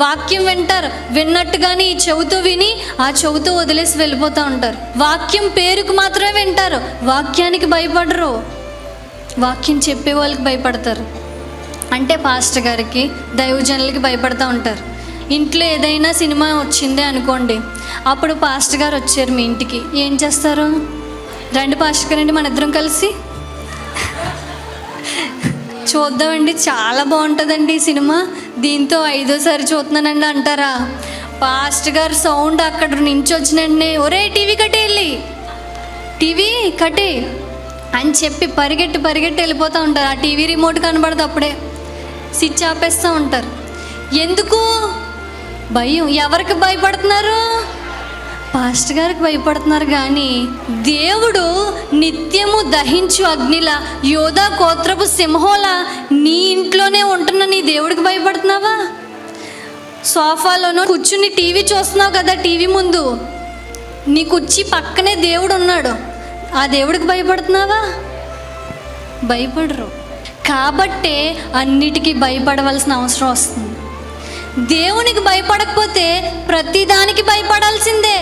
వాక్యం వింటారు, విన్నట్టుగానే ఈ చెవుతో విని ఆ చెవుతో వదిలేసి వెళ్ళిపోతూ ఉంటారు. వాక్యం పేరుకు మాత్రమే వింటారు, వాక్యానికి భయపడరు. వాక్యం చెప్పే వాళ్ళకి భయపడతారు. అంటే పాస్టర్ గారికి, దైవజనులకి భయపడుతూ ఉంటారు. ఇంట్లో ఏదైనా సినిమా వచ్చిందే అనుకోండి, అప్పుడు పాస్టర్ గారు వచ్చారు మీ ఇంటికి, ఏం చేస్తారు? రండి పాస్టర్ గారండి, మన ఇద్దరం కలిసి చూద్దామండి, చాలా బాగుంటుందండి ఈ సినిమా, దీంతో 5వ సారి చూస్తున్నానండి అంటారా? పాస్టర్ గారు సౌండ్ అక్కడ నుంచి వచ్చినండి, ఒరే టీవీ కట్టేయాలి, టీవీ కట్టే అని చెప్పి పరిగెట్టి వెళ్ళిపోతూ ఉంటారు. ఆ టీవీ రిమోట్ కనబడదు, అప్పుడే స్విచ్ ఆపేస్తూ ఉంటారు. ఎందుకు? భయం. ఎవరికి భయపడుతున్నారు? పాస్టర్ గారికి భయపడుతున్నారు. కానీ దేవుడు నిత్యము దహించు అగ్నిలా, యోధా గోత్రపు సింహంలా నీ ఇంట్లోనే ఉంటున్న నీ దేవుడికి భయపడుతున్నావా? సోఫాలోనూ కూర్చుని టీవీ చూస్తున్నావు కదా, టీవీ ముందు నీ కుర్చీ పక్కనే దేవుడు ఉన్నాడు, ఆ దేవుడికి భయపడుతున్నావా? భయపడరు. కాబట్టే అన్నిటికీ భయపడవలసిన అవసరం వస్తుంది. దేవునికి భయపడకపోతే ప్రతిదానికి భయపడాల్సిందే.